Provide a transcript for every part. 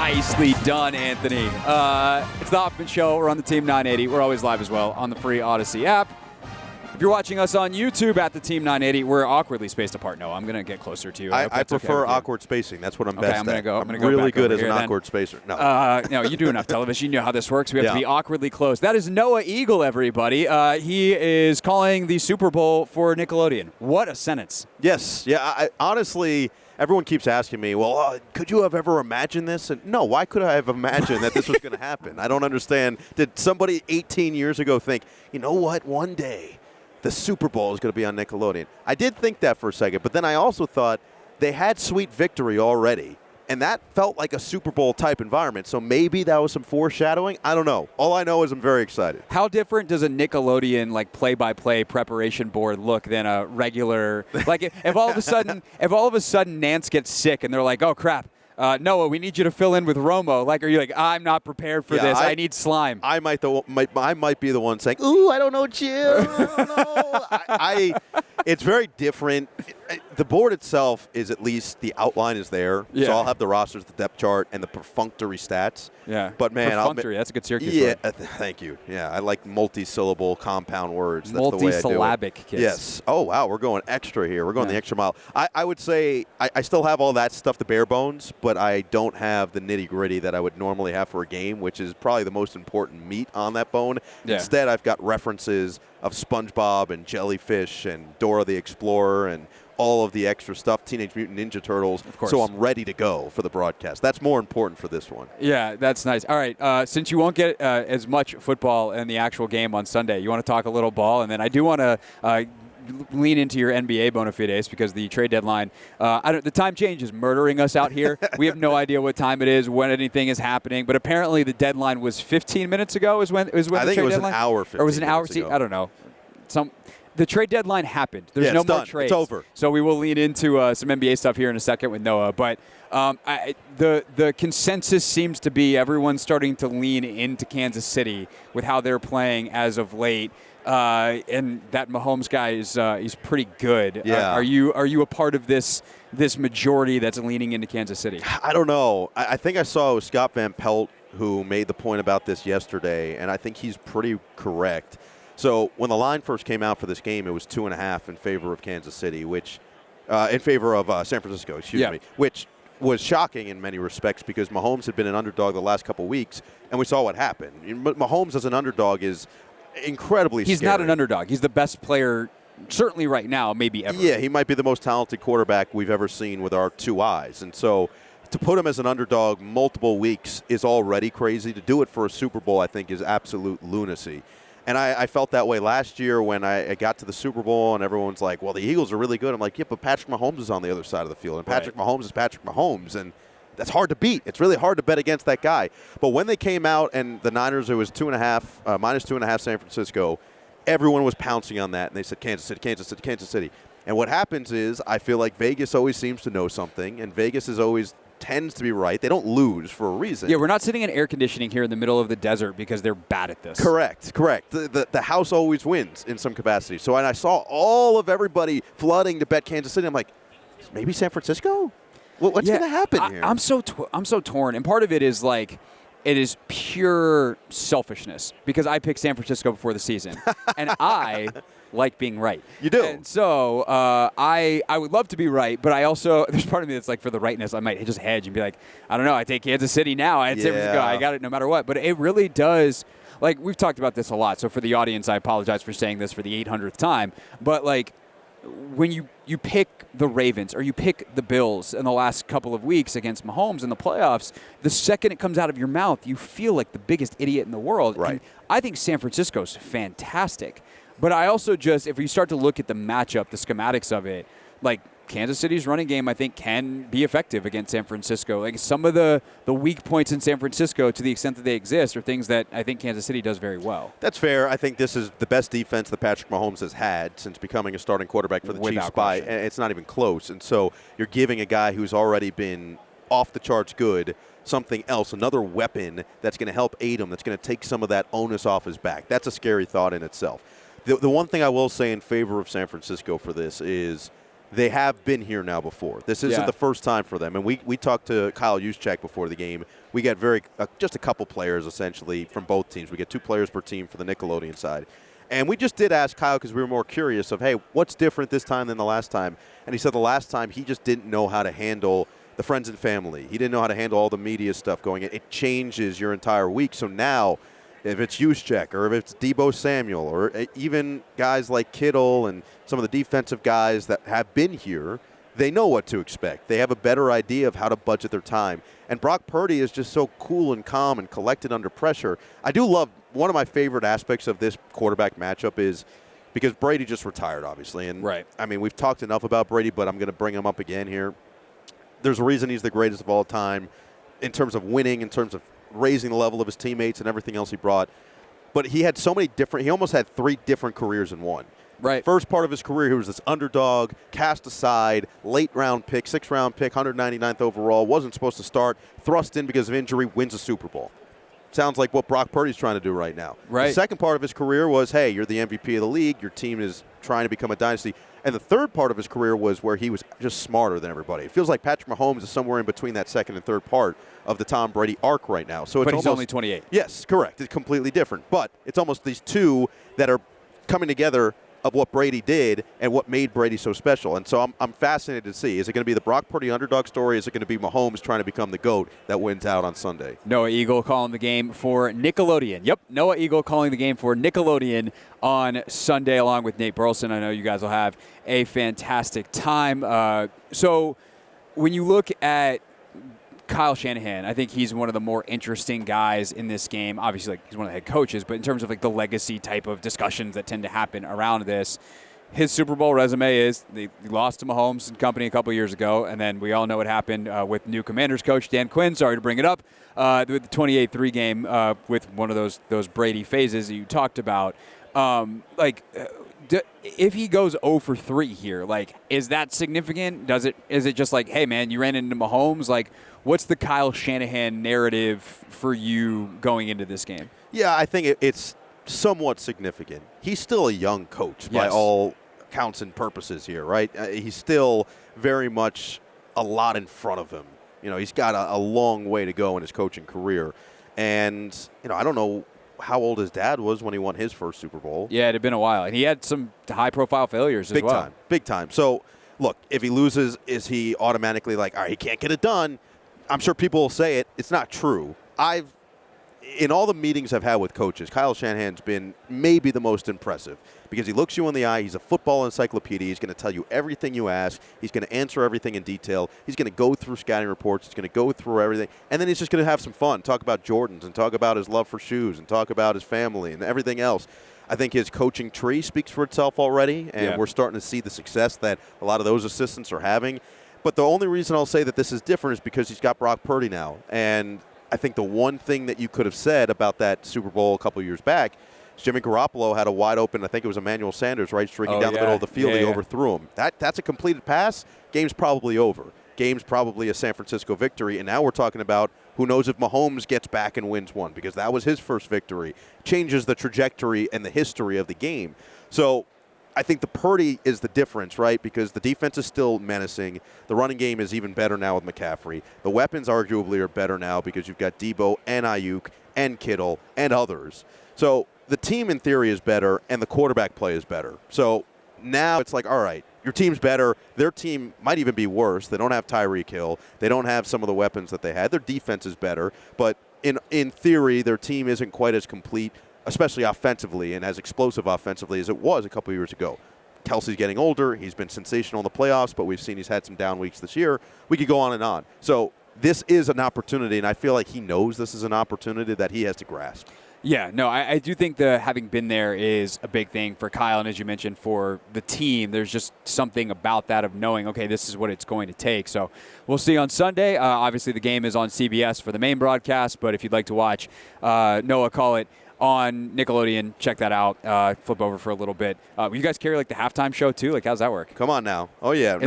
Nicely done, Anthony. It's the Hoffman Show. We're on the Team 980. We're always live as well on the free Odyssey app. If you're watching us on YouTube at the Team 980, we're awkwardly spaced apart. No, I'm going to get closer to you. I prefer awkward spacing. That's what I'm best at. I'm really good as an awkward spacer. No. No, you do enough television. You know how this works. We have to be awkwardly close. That is Noah Eagle, everybody. He is calling the Super Bowl for Nickelodeon. What a sentence. Yes. Yeah. Honestly, everyone keeps asking me, well, could you have ever imagined this? And no, why could I have imagined that this was going to happen? I don't understand. Did somebody 18 years ago think, you know what, one day the Super Bowl is going to be on Nickelodeon? I did think that for a second, but then I also thought they had Sweet Victory already, and that felt like a Super Bowl type environment. So maybe that was some foreshadowing. I don't know. All I know is I'm very excited. How different does a Nickelodeon like play-by-play preparation board look than a regular? Like if all of a sudden Nance gets sick and they're like, oh crap. Noah, we need you to fill in with Romo. Like, are you like, I'm not prepared for this. I need slime. I might be the one saying, ooh, I don't know, Jim. I don't know. It's very different. The board itself is at least the outline is there. Yeah. So I'll have the rosters, the depth chart, and the perfunctory stats. Yeah. But man, perfunctory, that's a good Syracuse word. Thank you. Yeah, I like multi-syllable compound words. That's the way I do it. Multi-syllabic kids. Yes. Oh, wow, we're going extra here. We're going the extra mile. I would say I still have all that stuff, the bare bones, but I don't have the nitty-gritty that I would normally have for a game, which is probably the most important meat on that bone. Yeah. Instead, I've got references of SpongeBob and Jellyfish and Dora the Explorer and all of the extra stuff, Teenage Mutant Ninja Turtles. Of course. So I'm ready to go for the broadcast. That's more important for this one. Yeah, that's nice. All right, since you won't get as much football in the actual game on Sunday, you want to talk a little ball, and then I do want to lean into your NBA bona fides because the trade deadline, the time change is murdering us out here. We have no idea what time it is, when anything is happening, but apparently the deadline was 15 minutes ago is when the trade deadline? I think it was an hour 15 Or was it an hour? ago. I don't know. The trade deadline happened. There's no more trades. It's over. So we will lean into some NBA stuff here in a second with Noah. But the consensus seems to be everyone's starting to lean into Kansas City with how they're playing as of late. And that Mahomes guy is pretty good. Yeah. Are you a part of this majority that's leaning into Kansas City? I don't know. I think I saw it was Scott Van Pelt who made the point about this yesterday, and I think he's pretty correct. So when the line first came out for this game, it was 2.5 in favor of Kansas City, which in favor of San Francisco, excuse me, which was shocking in many respects because Mahomes had been an underdog the last couple of weeks, and we saw what happened. Mahomes as an underdog is incredibly scary. He's not an underdog. He's the best player certainly right now, maybe ever. Yeah, he might be the most talented quarterback we've ever seen with our two eyes. And so to put him as an underdog multiple weeks is already crazy. To do it for a Super Bowl, I think, is absolute lunacy. And I felt that way last year when I got to the Super Bowl and everyone's like, well, the Eagles are really good. I'm like, yeah, but Patrick Mahomes is on the other side of the field. And Patrick Mahomes is Patrick Mahomes. And that's hard to beat. It's really hard to bet against that guy. But when they came out and the Niners, it was minus 2.5 San Francisco, everyone was pouncing on that. And they said, Kansas City, Kansas City, Kansas City. And what happens is I feel like Vegas always seems to know something. And Vegas is always tends to be right. They don't lose for a reason. Yeah, we're not sitting in air conditioning here in the middle of the desert because they're bad at this. Correct. The house always wins in some capacity. So when I saw all of everybody flooding to bet Kansas City, I'm like, maybe San Francisco? What's going to happen here? I'm so torn. And part of it is like, it is pure selfishness because I picked San Francisco before the season. And I like being right. You do. And so I would love to be right, but I also, there's part of me that's like for the rightness, I might just hedge and be like, I don't know, I take Kansas City now. I got it no matter what. But it really does, like we've talked about this a lot. So for the audience, I apologize for saying this for the 800th time. But like when you pick the Ravens or you pick the Bills in the last couple of weeks against Mahomes in the playoffs, the second it comes out of your mouth, you feel like the biggest idiot in the world. Right. And I think San Francisco's fantastic. But I also just, if you start to look at the matchup, the schematics of it, like Kansas City's running game, I think, can be effective against San Francisco. Like some of the weak points in San Francisco, to the extent that they exist, are things that I think Kansas City does very well. That's fair. I think this is the best defense that Patrick Mahomes has had since becoming a starting quarterback for the Chiefs. And it's not even close. And so you're giving a guy who's already been off the charts good something else, another weapon that's going to help aid him, that's going to take some of that onus off his back. That's a scary thought in itself. The one thing I will say in favor of San Francisco for this is they have been here now before. This isn't the first time for them. And we talked to Kyle Juszczyk before the game. We get just a couple players, essentially, from both teams. We get 2 players per team for the Nickelodeon side. And we just did ask Kyle because we were more curious of, hey, what's different this time than the last time? And he said the last time he just didn't know how to handle the friends and family. He didn't know how to handle all the media stuff going in. It changes your entire week. So now, if it's Juszczyk or if it's Deebo Samuel or even guys like Kittle and some of the defensive guys that have been here, they know what to expect. They have a better idea of how to budget their time. And Brock Purdy is just so cool and calm and collected under pressure. I do love one of my favorite aspects of this quarterback matchup is because Brady just retired, obviously. And I mean, we've talked enough about Brady, but I'm going to bring him up again here. There's a reason he's the greatest of all time in terms of winning, in terms of raising the level of his teammates and everything else he brought. But he had so many different – he almost had 3 different careers in one. Right. First part of his career, he was this underdog, cast aside, late-round pick, 6th-round pick, 199th overall, wasn't supposed to start, thrust in because of injury, wins a Super Bowl. Sounds like what Brock Purdy's trying to do right now. Right. The second part of his career was, hey, you're the MVP of the league, your team is trying to become a dynasty. And the third part of his career was where he was just smarter than everybody. It feels like Patrick Mahomes is somewhere in between that second and third part of the Tom Brady arc right now. So it's he's only 28. Yes, correct. It's completely different. But it's almost these two that are coming together of what Brady did and what made Brady so special. And so I'm fascinated to see. Is it going to be the Brock Purdy underdog story? Is it going to be Mahomes trying to become the GOAT that wins out on Sunday? Noah Eagle calling the game for Nickelodeon. Yep, Noah Eagle calling the game for Nickelodeon on Sunday along with Nate Burleson. I know you guys will have a fantastic time. So when you look at Kyle Shanahan, I think he's one of the more interesting guys in this game. Obviously, like, he's one of the head coaches, but in terms of like the legacy type of discussions that tend to happen around this, his Super Bowl resume is they lost to Mahomes and company a couple years ago, and then we all know what happened with new Commanders coach Dan Quinn. Sorry to bring it up with the 28-3 game with one of those Brady phases that you talked about. If he goes 0 for 3 here, like, is that significant? Is it just like, hey man, you ran into Mahomes? Like, what's the Kyle Shanahan narrative for you going into this game? Yeah, I think it's somewhat significant. He's still a young coach by all counts and purposes here, right? He's still very much a lot in front of him. You know, he's got a long way to go in his coaching career. And, you know, I don't know how old his dad was when he won his first Super Bowl. Yeah, it had been a while. And he had some high-profile failures as well. Big time. So, look, if he loses, is he automatically like, all right, he can't get it done? I'm sure people will say it. It's not true. In all the meetings I've had with coaches, Kyle Shanahan's been maybe the most impressive because he looks you in the eye. He's a football encyclopedia. He's going to tell you everything you ask. He's going to answer everything in detail. He's going to go through scouting reports. He's going to go through everything. And then he's just going to have some fun, talk about Jordans and talk about his love for shoes and talk about his family and everything else. I think his coaching tree speaks for itself already, and we're starting to see the success that a lot of those assistants are having. But the only reason I'll say that this is different is because he's got Brock Purdy now. And I think the one thing that you could have said about that Super Bowl a couple years back is Jimmy Garoppolo had a wide open, I think it was Emmanuel Sanders, right, streaking down the middle of the field. He overthrew him. That's a completed pass. Game's probably over. Game's probably a San Francisco victory. And now we're talking about who knows if Mahomes gets back and wins one because that was his first victory. Changes the trajectory and the history of the game. So I think the Purdy is the difference, right? Because the defense is still menacing. The running game is even better now with McCaffrey. The weapons arguably are better now because you've got Deebo and Ayuk and Kittle and others. So the team in theory is better and the quarterback play is better. So now it's like, all right, your team's better. Their team might even be worse. They don't have Tyreek Hill. They don't have some of the weapons that they had. Their defense is better. But in theory, their team isn't quite as complete, especially offensively and as explosive offensively as it was a couple years ago. Kelsey's getting older. He's been sensational in the playoffs, but we've seen he's had some down weeks this year. We could go on and on. So this is an opportunity, and I feel like he knows this is an opportunity that he has to grasp. Yeah, no, I do think the having been there is a big thing for Kyle, and as you mentioned, for the team, there's just something about that of knowing, okay, this is what it's going to take. So we'll see on Sunday. Obviously, the game is on CBS for the main broadcast, but if you'd like to watch Noah call it on Nickelodeon, check that out. Flip over for a little bit. Will you guys carry like the halftime show too? Like, how's that work? Come on now. Oh yeah.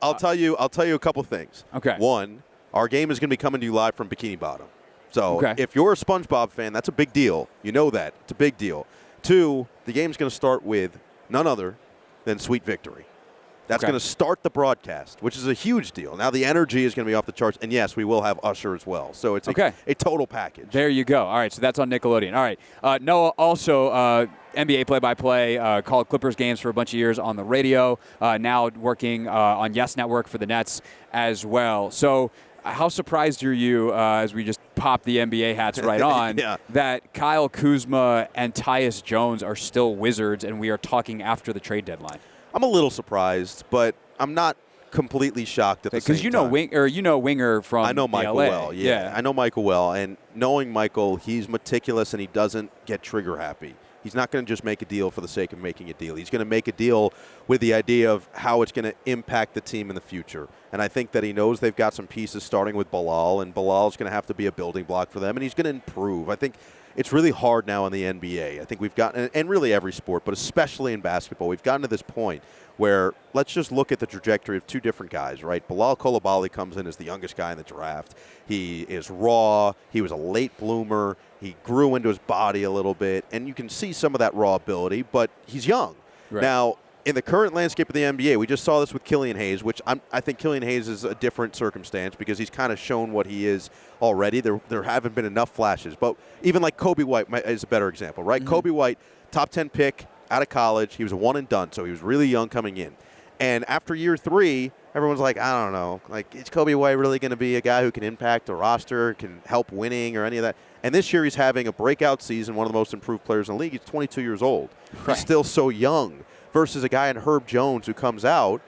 I'll tell you a couple things. Okay. One, our game is going to be coming to you live from Bikini Bottom. So if you're a SpongeBob fan, that's a big deal. You know that. It's a big deal. Two, the game's going to start with none other than Sweet Victory. That's going to start the broadcast, which is a huge deal. Now the energy is going to be off the charts, and yes, we will have Usher as well. So it's a total package. There you go. All right, so that's on Nickelodeon. All right, Noah also NBA play-by-play, called Clippers games for a bunch of years on the radio. Now working on Yes Network for the Nets as well. So how surprised are you, as we just pop the NBA hats right on, that Kyle Kuzma and Tyus Jones are still Wizards, and we are talking after the trade deadline? I'm a little surprised, but I'm not completely shocked at the same time. Because you know Winger from I know Michael LA. well. Yeah, I know Michael well, and knowing Michael, he's meticulous and he doesn't get trigger happy. He's not going to just make a deal for the sake of making a deal. He's going to make a deal with the idea of how it's going to impact the team in the future. And I think that he knows they've got some pieces starting with Bilal, and Bilal's going to have to be a building block for them, and he's going to improve. I think it's really hard now in the NBA. I think we've gotten, and really every sport, but especially in basketball, we've gotten to this point where let's just look at the trajectory of two different guys, right? Bilal Coulibaly comes in as the youngest guy in the draft. He is raw. He was a late bloomer. He grew into his body a little bit, and you can see some of that raw ability, but he's young. Right. Now, in the current landscape of the NBA, we just saw this with Killian Hayes, which I think Killian Hayes is a different circumstance because he's kind of shown what he is already. There haven't been enough flashes. But even like Kobe White is a better example, right? Mm-hmm. Kobe White, top 10 pick out of college. He was a one and done, so he was really young coming in. And after year 3, everyone's like, I don't know. Like, is Kobe White really going to be a guy who can impact a roster, can help winning or any of that? And this year he's having a breakout season, one of the most improved players in the league. He's 22 years old. Right. He's still so young. Versus a guy in Herb Jones who comes out,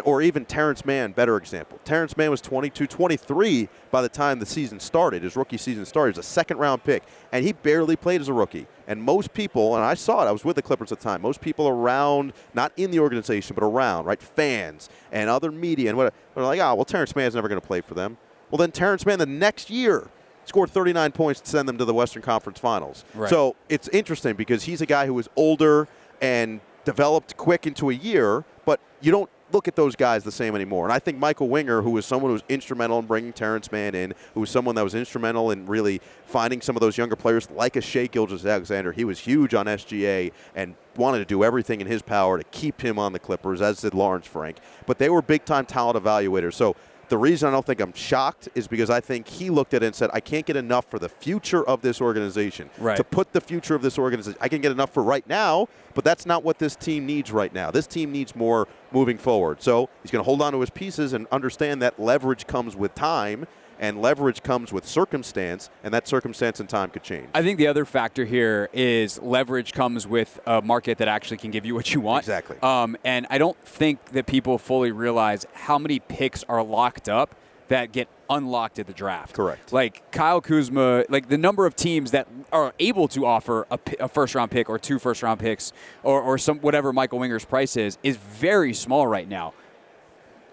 or even Terrence Mann, better example. Terrence Mann was 22, 23 by the time the season started. His rookie season started. He was a second-round pick, and he barely played as a rookie. And most people, and I saw it, I was with the Clippers at the time, most people around, not in the organization, but around, right, fans and other media, and whatever, they're like, well, Terrence Mann's never going to play for them. Well, then Terrence Mann the next year scored 39 points to send them to the Western Conference Finals. Right. So it's interesting because he's a guy who was older and developed quick into a year, but you don't look at those guys the same anymore. And I think Michael Winger, who was someone who was instrumental in bringing Terrence Mann in, who was someone that was instrumental in really finding some of those younger players like a Shai Gilgeous-Alexander, he was huge on SGA and wanted to do everything in his power to keep him on the Clippers, as did Lawrence Frank. But they were big-time talent evaluators. So the reason I don't think I'm shocked is because I think he looked at it and said, I can't get enough for the future of this organization. Right. To put the future of this organization, I can get enough for right now, but that's not what this team needs right now. This team needs more moving forward. So he's going to hold on to his pieces and understand that leverage comes with time, and leverage comes with circumstance, and that circumstance and time could change. I think the other factor here is leverage comes with a market that actually can give you what you want. Exactly. And I don't think that people fully realize how many picks are locked up that get unlocked at the draft. Correct. Like Kyle Kuzma, like the number of teams that are able to offer a first-round pick or 2 first-round picks or some whatever Michael Winger's price is very small right now.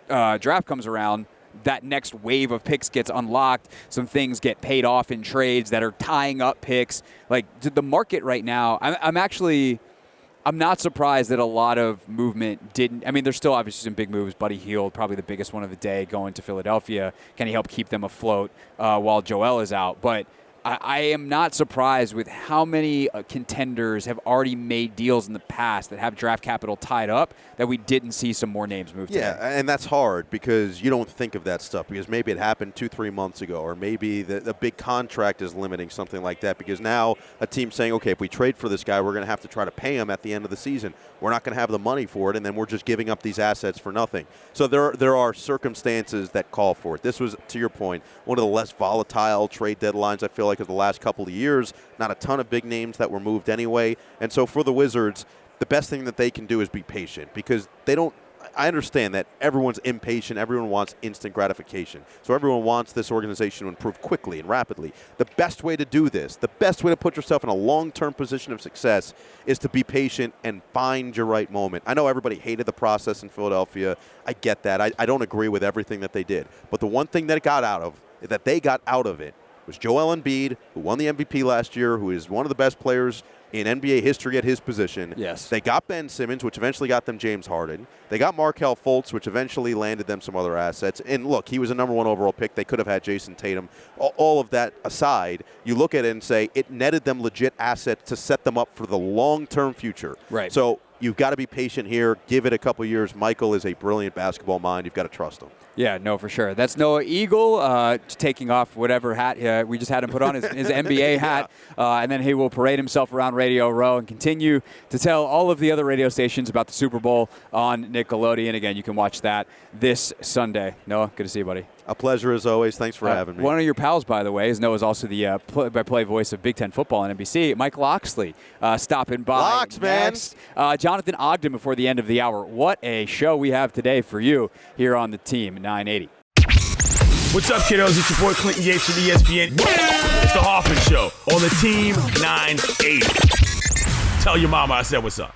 Draft comes around, that next wave of picks gets unlocked. Some things get paid off in trades that are tying up picks. Like the market right now, I'm not surprised that a lot of movement didn't. I mean, there's still obviously some big moves. Buddy Hield, probably the biggest one of the day, going to Philadelphia. Can he help keep them afloat while Joel is out? But I am not surprised with how many contenders have already made deals in the past that have draft capital tied up that we didn't see some more names move today. Yeah, and that's hard because you don't think of that stuff because maybe it happened 2-3 months ago, or maybe the big contract is limiting something like that because now a team's saying, okay, if we trade for this guy, we're going to have to try to pay him at the end of the season. We're not going to have the money for it, and then we're just giving up these assets for nothing. So there are circumstances that call for it. This was, to your point, one of the less volatile trade deadlines, I feel like, of the last couple of years. Not a ton of big names that were moved anyway. And so for the Wizards, the best thing that they can do is be patient because they don't – I understand that everyone's impatient. Everyone wants instant gratification. So everyone wants this organization to improve quickly and rapidly. The best way to do this, the best way to put yourself in a long-term position of success is to be patient and find your right moment. I know everybody hated the process in Philadelphia. I get that. I don't agree with everything that they did. But the one thing that they got out of it was Joel Embiid, who won the MVP last year, who is one of the best players in NBA history at his position. Yes. They got Ben Simmons, which eventually got them James Harden. They got Markelle Fultz, which eventually landed them some other assets. And look, he was a number 1 overall pick. They could have had Jason Tatum. All of that aside, you look at it and say it netted them legit assets to set them up for the long-term future. Right. So You've got to be patient here. Give it a couple years. Michael is a brilliant basketball mind. You've got to trust him. Yeah, no, for sure. That's Noah Eagle taking off whatever hat we just had him put on, his NBA hat, and then he will parade himself around Radio Row and continue to tell all of the other radio stations about the Super Bowl on Nickelodeon. Again, you can watch that this Sunday. Noah, good to see you, buddy. A pleasure as always. Thanks for having me. One of your pals, by the way, is Noah's also the play-by-play voice of Big Ten football on NBC. Mike Loxley stopping by. Lox, next. Jonathan Ogden before the end of the hour. What a show we have today for you here on the Team 980. What's up, kiddos? It's your boy Clinton Yates from ESPN. It's the Hoffman Show on the Team 980. Tell your mama I said what's up.